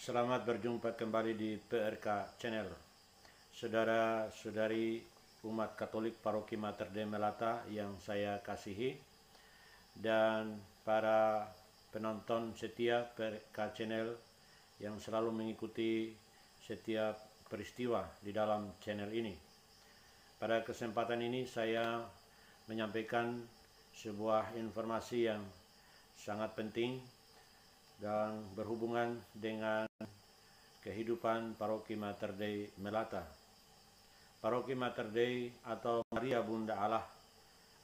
Selamat berjumpa kembali di PRK Channel. Saudara-saudari umat Katolik Paroki Mater Dei Melata yang saya kasihi, dan para penonton setia PRK Channel yang selalu mengikuti setiap peristiwa di dalam channel ini. Pada kesempatan ini saya menyampaikan sebuah informasi yang sangat penting dan berhubungan dengan kehidupan Paroki Mater Dei Melata. Paroki Mater Dei atau Maria Bunda Allah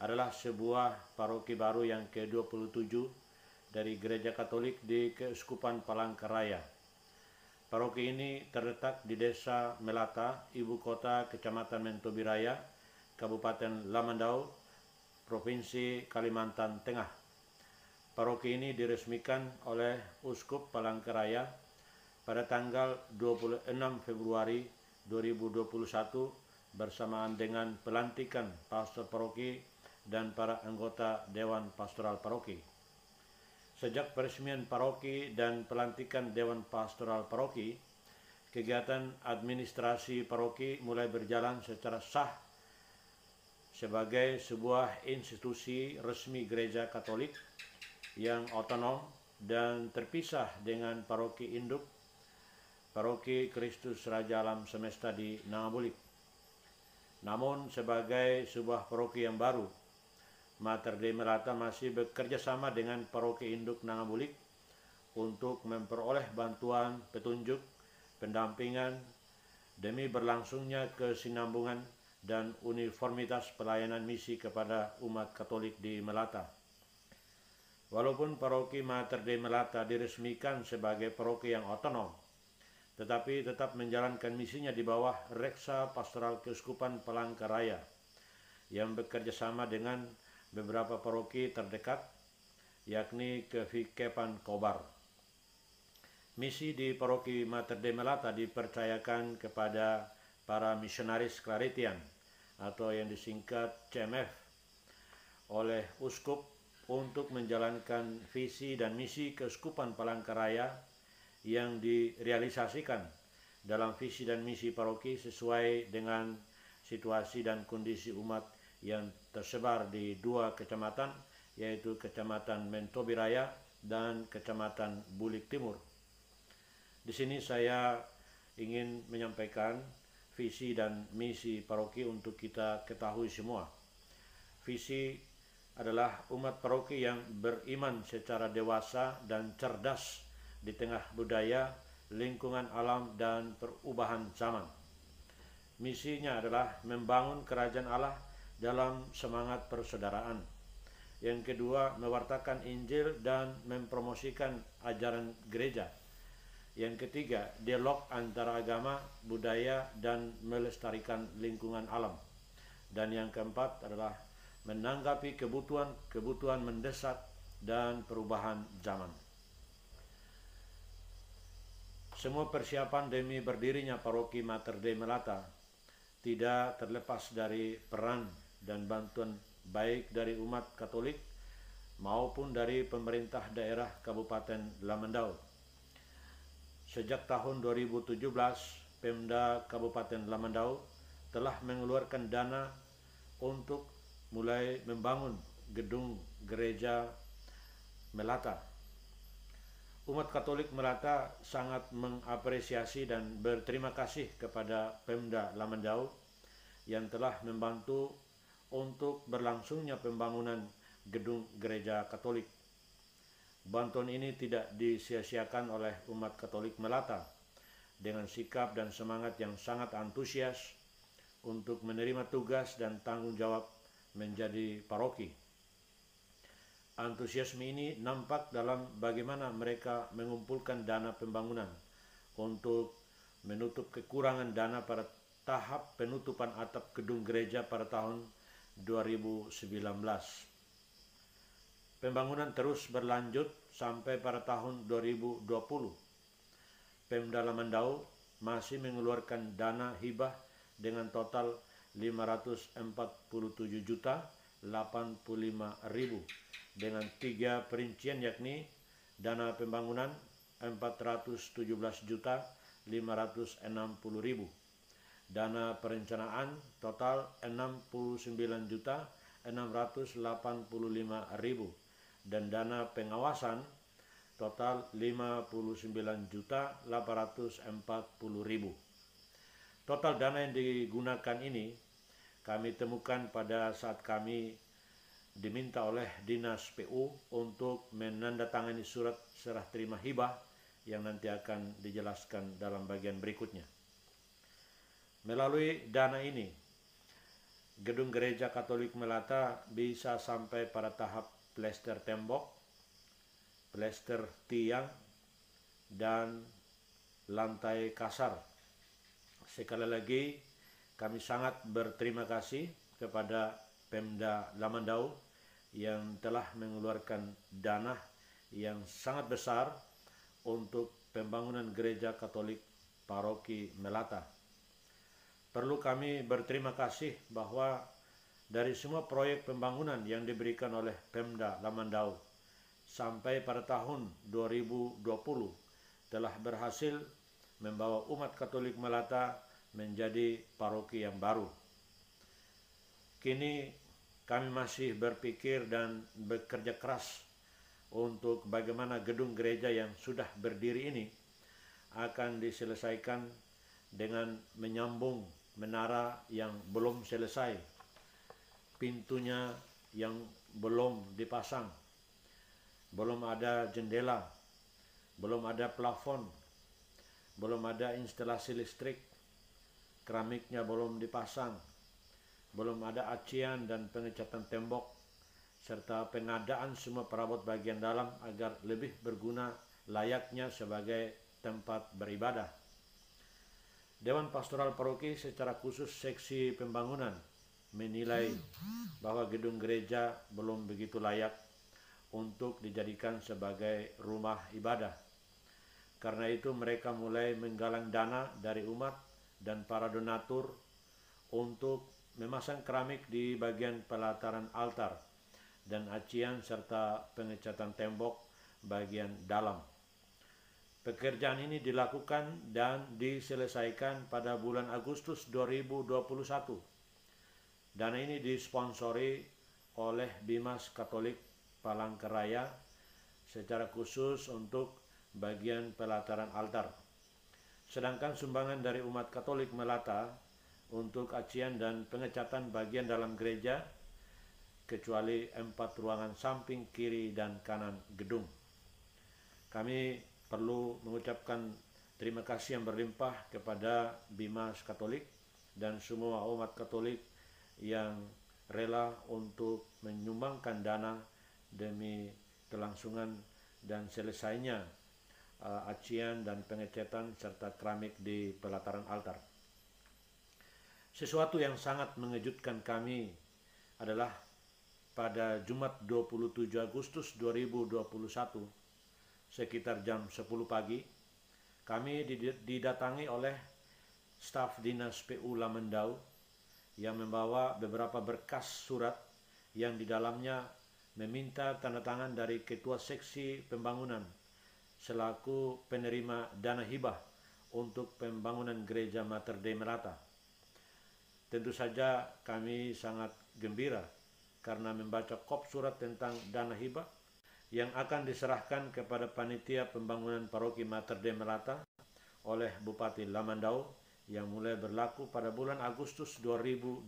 adalah sebuah paroki baru yang ke-27 dari Gereja Katolik di Keuskupan Palangkaraya. Paroki ini terletak di Desa Melata, ibu kota Kecamatan Mentobiraya, Kabupaten Lamandau, Provinsi Kalimantan Tengah. Paroki ini diresmikan oleh Uskup Palangkaraya pada tanggal 26 Februari 2021 bersamaan dengan pelantikan pastor paroki dan para anggota Dewan Pastoral Paroki. Sejak peresmian paroki dan pelantikan Dewan Pastoral Paroki, kegiatan administrasi paroki mulai berjalan secara sah sebagai sebuah institusi resmi Gereja Katolik yang otonom dan terpisah dengan paroki induk Paroki Kristus Raja Alam Semesta di Nangabulik. Namun sebagai sebuah paroki yang baru, Mater Dei Melata masih bekerja sama dengan paroki induk Nangabulik untuk memperoleh bantuan, petunjuk, pendampingan demi berlangsungnya kesinambungan dan uniformitas pelayanan misi kepada umat Katolik di Melata. Walaupun Paroki Mater Dei Melata diresmikan sebagai paroki yang otonom, tetapi tetap menjalankan misinya di bawah Reksa Pastoral Keuskupan Palangkaraya yang bekerja sama dengan beberapa paroki terdekat, yakni Kevikepan Kobar. Misi di Paroki Mater Dei Melata dipercayakan kepada para misionaris Claretian atau yang disingkat CMF oleh Uskup untuk menjalankan visi dan misi Keuskupan Palangkaraya yang direalisasikan dalam visi dan misi paroki sesuai dengan situasi dan kondisi umat yang tersebar di dua kecamatan, yaitu Kecamatan Mentobiraya dan Kecamatan Bulik Timur. Di sini saya ingin menyampaikan visi dan misi paroki untuk kita ketahui semua. Visi adalah umat paroki yang beriman secara dewasa dan cerdas di tengah budaya, lingkungan alam, dan perubahan zaman. Misinya adalah membangun kerajaan Allah dalam semangat persaudaraan. Yang kedua, mewartakan Injil dan mempromosikan ajaran gereja. Yang ketiga, dialog antara agama, budaya, dan melestarikan lingkungan alam. Dan yang keempat adalah menanggapi kebutuhan mendesak dan perubahan zaman. Semua persiapan demi berdirinya Paroki Mater Dei Melata tidak terlepas dari peran dan bantuan baik dari umat Katolik maupun dari pemerintah daerah Kabupaten Lamandau. Sejak tahun 2017, Pemda Kabupaten Lamandau telah mengeluarkan dana untuk mulai membangun gedung gereja Melata. Umat Katolik Melata sangat mengapresiasi dan berterima kasih kepada Pemda Lamandau yang telah membantu untuk berlangsungnya pembangunan gedung gereja Katolik. Bantuan ini tidak disia-siakan oleh umat Katolik Melata dengan sikap dan semangat yang sangat antusias untuk menerima tugas dan tanggung jawab menjadi paroki. Antusiasme ini nampak dalam bagaimana mereka mengumpulkan dana pembangunan untuk menutup kekurangan dana pada tahap penutupan atap gedung gereja pada tahun 2019. Pembangunan terus berlanjut sampai pada tahun 2020. Pemda Lamandau masih mengeluarkan dana hibah dengan total 547.085.000 dengan 3 perincian, yakni dana pembangunan, 417.560.000. Dana perencanaan total 69.685.000 dan dana pengawasan total 59.840.000. Total dana yang digunakan ini kami temukan pada saat kami diminta oleh Dinas PU untuk menandatangani surat serah terima hibah yang nanti akan dijelaskan dalam bagian berikutnya. Melalui dana ini, Gedung Gereja Katolik Melata bisa sampai pada tahap plester tembok, plester tiang, dan lantai kasar. Sekali lagi, kami sangat berterima kasih kepada Pemda Lamandau yang telah mengeluarkan dana yang sangat besar untuk pembangunan Gereja Katolik Paroki Melata. Perlu kami berterima kasih bahwa dari semua proyek pembangunan yang diberikan oleh Pemda Lamandau sampai pada tahun 2020 telah berhasil membawa umat Katolik Melata menjadi paroki yang baru. Kini kami masih berpikir dan bekerja keras untuk bagaimana gedung gereja yang sudah berdiri ini akan diselesaikan dengan menyambung menara yang belum selesai, pintunya yang belum dipasang, belum ada jendela, belum ada plafon, belum ada instalasi listrik, keramiknya belum dipasang, belum ada acian dan pengecatan tembok, serta pengadaan semua perabot bagian dalam agar lebih berguna layaknya sebagai tempat beribadah. Dewan Pastoral Paroki secara khusus seksi pembangunan menilai bahwa gedung gereja belum begitu layak untuk dijadikan sebagai rumah ibadah. Karena itu mereka mulai menggalang dana dari umat dan para donatur untuk memasang keramik di bagian pelataran altar dan acian serta pengecatan tembok bagian dalam. Pekerjaan ini dilakukan dan diselesaikan pada bulan Agustus 2021. Dana ini disponsori oleh Bimas Katolik Palangkaraya secara khusus untuk bagian pelataran altar. Sedangkan sumbangan dari umat Katolik Melata untuk acian dan pengecatan bagian dalam gereja, kecuali 4 ruangan samping, kiri, dan kanan gedung. Kami perlu mengucapkan terima kasih yang berlimpah kepada Bimas Katolik dan semua umat Katolik yang rela untuk menyumbangkan dana demi kelangsungan dan selesainya acian dan pengecatan serta keramik di pelataran altar. Sesuatu yang sangat mengejutkan kami adalah pada Jumat 27 Agustus 2021 sekitar jam 10 pagi, kami didatangi oleh staf Dinas PU Lamandau yang membawa beberapa berkas surat yang di dalamnya meminta tanda tangan dari Ketua Seksi Pembangunan selaku penerima dana hibah untuk pembangunan Gereja Mater Dei Melata. Tentu saja kami sangat gembira karena membaca kop surat tentang dana hibah yang akan diserahkan kepada Panitia Pembangunan Paroki Mater Dei Melata oleh Bupati Lamandau yang mulai berlaku pada bulan Agustus 2021.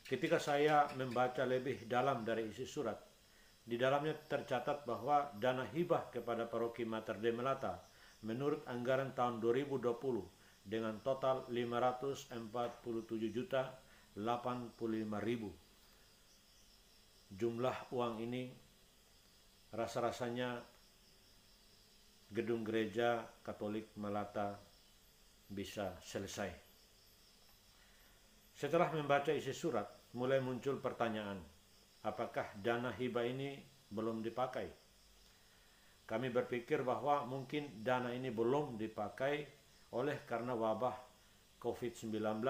Ketika saya membaca lebih dalam dari isi surat, di dalamnya tercatat bahwa dana hibah kepada Paroki Mater Dei Melata menurut anggaran tahun 2020 dengan total 547.085.000. Jumlah uang ini rasa-rasanya gedung gereja Katolik Melata bisa selesai. Setelah membaca isi surat, mulai muncul pertanyaan, apakah dana hibah ini belum dipakai? Kami berpikir bahwa mungkin dana ini belum dipakai oleh karena wabah COVID-19.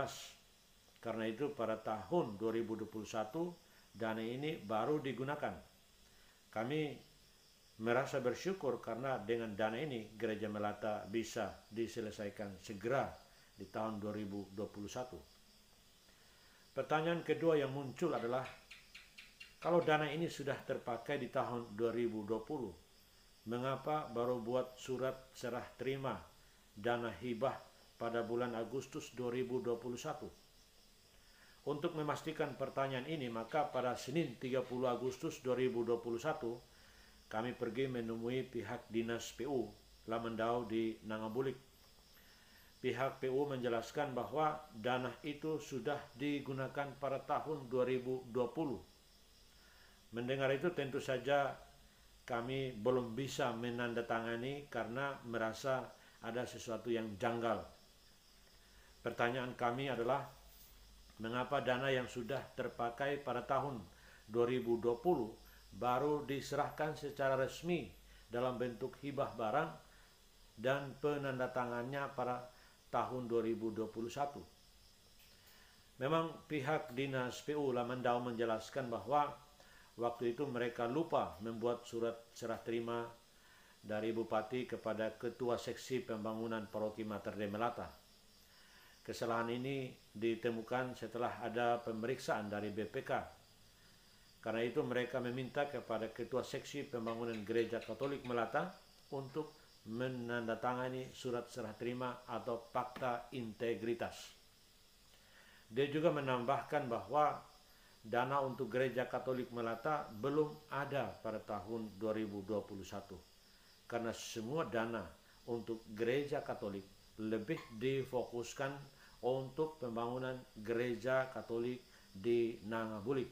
Karena itu pada tahun 2021 dana ini baru digunakan. Kami merasa bersyukur karena dengan dana ini Gereja Melata bisa diselesaikan segera di tahun 2021. Pertanyaan kedua yang muncul adalah, kalau dana ini sudah terpakai di tahun 2020, mengapa baru buat surat serah terima dana hibah pada bulan Agustus 2021? Untuk memastikan pertanyaan ini, maka pada Senin 30 Agustus 2021, kami pergi menemui pihak Dinas PU Lamandau di Nangabulik. Pihak PU menjelaskan bahwa dana itu sudah digunakan pada tahun 2020. Mendengar itu tentu saja kami belum bisa menandatangani karena merasa ada sesuatu yang janggal. Pertanyaan kami adalah, mengapa dana yang sudah terpakai pada tahun 2020 baru diserahkan secara resmi dalam bentuk hibah barang dan penandatangannya pada tahun 2021? Memang pihak Dinas PU Lamandau menjelaskan bahwa waktu itu mereka lupa membuat surat serah terima dari Bupati kepada Ketua Seksi Pembangunan Paroki Mater Dei Melata. Kesalahan ini ditemukan setelah ada pemeriksaan dari BPK. Karena itu mereka meminta kepada Ketua Seksi Pembangunan Gereja Katolik Melata untuk menandatangani surat serah terima atau fakta integritas. Dia juga menambahkan bahwa dana untuk Gereja Katolik Melata belum ada pada tahun 2021 karena semua dana untuk Gereja Katolik lebih difokuskan untuk pembangunan Gereja Katolik di Nangabulik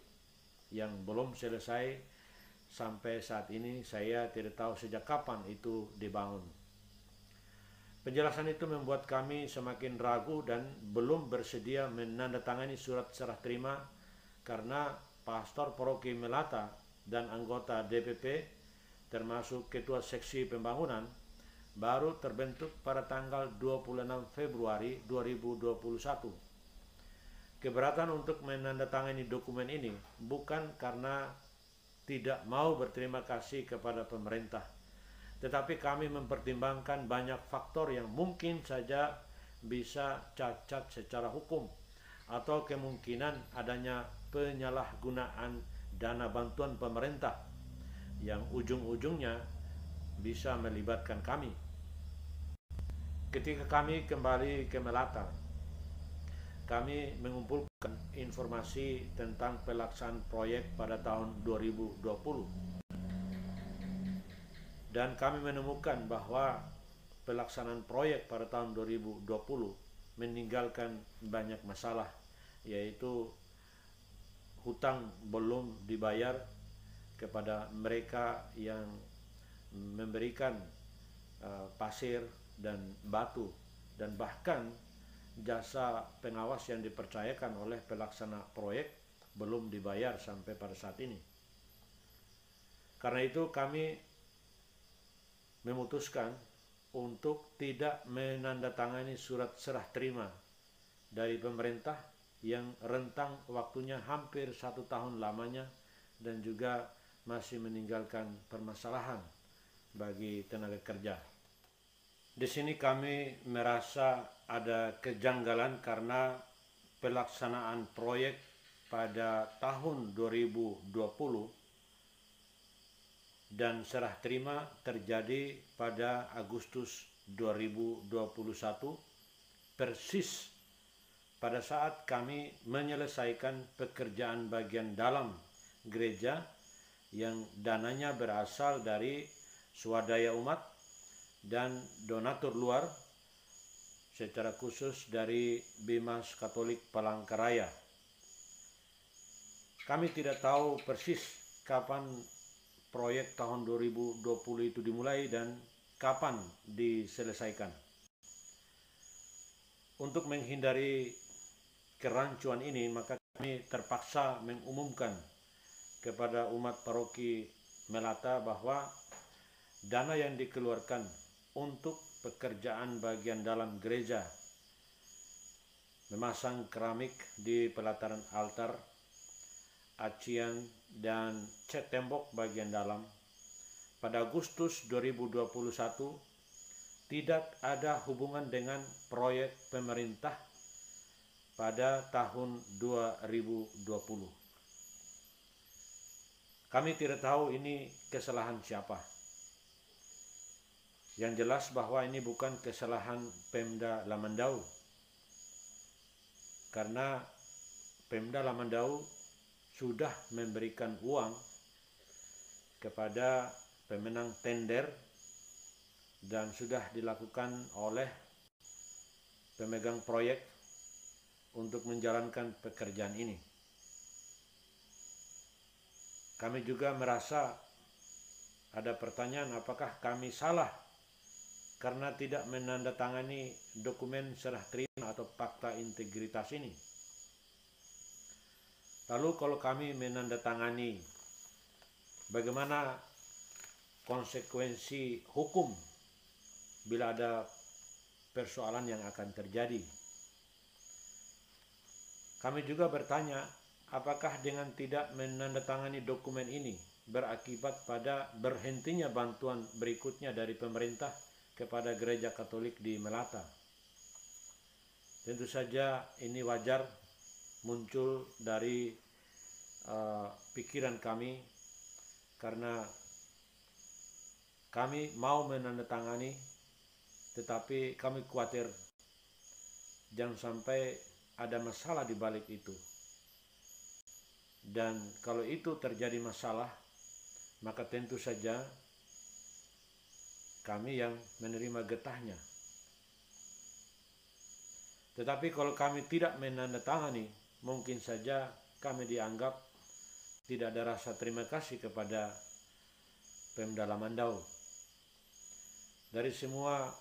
yang belum selesai sampai saat ini. Saya tidak tahu sejak kapan itu dibangun. Penjelasan itu membuat kami semakin ragu dan belum bersedia menandatangani surat serah terima karena pastor paroki Melata dan anggota DPP termasuk Ketua Seksi Pembangunan baru terbentuk pada tanggal 26 Februari 2021. Keberatan untuk menandatangani dokumen ini bukan karena tidak mau berterima kasih kepada pemerintah, tetapi kami mempertimbangkan banyak faktor yang mungkin saja bisa cacat secara hukum atau kemungkinan adanya penyalahgunaan dana bantuan pemerintah yang ujung-ujungnya bisa melibatkan kami. Ketika kami kembali ke Melata, kami mengumpulkan informasi tentang pelaksanaan proyek pada tahun 2020 dan kami menemukan bahwa pelaksanaan proyek pada tahun 2020 meninggalkan banyak masalah, yaitu hutang belum dibayar kepada mereka yang memberikan pasir dan batu, dan bahkan jasa pengawas yang dipercayakan oleh pelaksana proyek belum dibayar sampai pada saat ini. Karena itu kami memutuskan untuk tidak menandatangani surat serah terima dari pemerintah yang rentang waktunya hampir 1 tahun lamanya dan juga masih meninggalkan permasalahan bagi tenaga kerja. Di sini kami merasa ada kejanggalan karena pelaksanaan proyek pada tahun 2020 dan serah terima terjadi pada Agustus 2021, persis pada saat kami menyelesaikan pekerjaan bagian dalam gereja yang dananya berasal dari swadaya umat dan donatur luar, secara khusus dari Bimas Katolik Palangkaraya. Kami tidak tahu persis kapan proyek tahun 2020 itu dimulai dan kapan diselesaikan. Untuk menghindari kerancuan ini, maka kami terpaksa mengumumkan kepada umat paroki Melata bahwa dana yang dikeluarkan untuk pekerjaan bagian dalam gereja, memasang keramik di pelataran altar, acian dan cat tembok bagian dalam, pada Agustus 2021 tidak ada hubungan dengan proyek pemerintah pada tahun 2020. Kami tidak tahu ini kesalahan siapa. Yang jelas bahwa ini bukan kesalahan Pemda Lamandau, karena Pemda Lamandau sudah memberikan uang kepada pemenang tender dan sudah dilakukan oleh pemegang proyek untuk menjalankan pekerjaan ini. Kami juga merasa ada pertanyaan, apakah kami salah karena tidak menandatangani dokumen serah terima atau fakta integritas ini. Lalu kalau kami menandatangani, bagaimana konsekuensi hukum bila ada persoalan yang akan terjadi? Kami juga bertanya, apakah dengan tidak menandatangani dokumen ini berakibat pada berhentinya bantuan berikutnya dari pemerintah kepada Gereja Katolik di Melata? Tentu saja ini wajar muncul dari pikiran kami, karena kami mau menandatangani, tetapi kami khawatir jangan sampai ada masalah di balik itu. Dan kalau itu terjadi masalah, maka tentu saja kami yang menerima getahnya. Tetapi kalau kami tidak menandatangani, mungkin saja kami dianggap tidak ada rasa terima kasih kepada Pemda Lamandau. Dari semua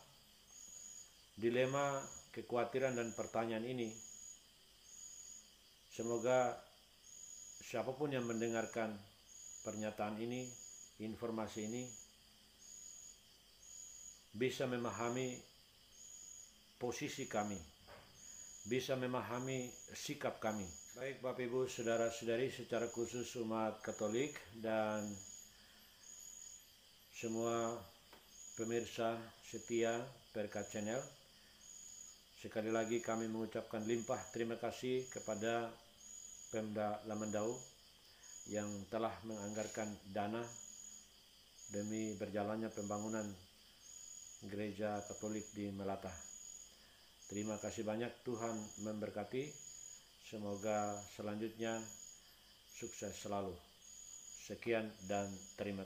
dilema, kekhawatiran dan pertanyaan ini, semoga siapapun yang mendengarkan pernyataan ini, informasi ini, bisa memahami posisi kami, bisa memahami sikap kami. Baik Bapak Ibu, Saudara-saudari, secara khusus umat Katolik dan semua pemirsa setia PRK Channel, sekali lagi kami mengucapkan limpah terima kasih kepada Pemda Lamandau yang telah menganggarkan dana demi berjalannya pembangunan Gereja Katolik di Melata. Terima kasih banyak, Tuhan memberkati. Semoga selanjutnya sukses selalu. Sekian dan terima kasih.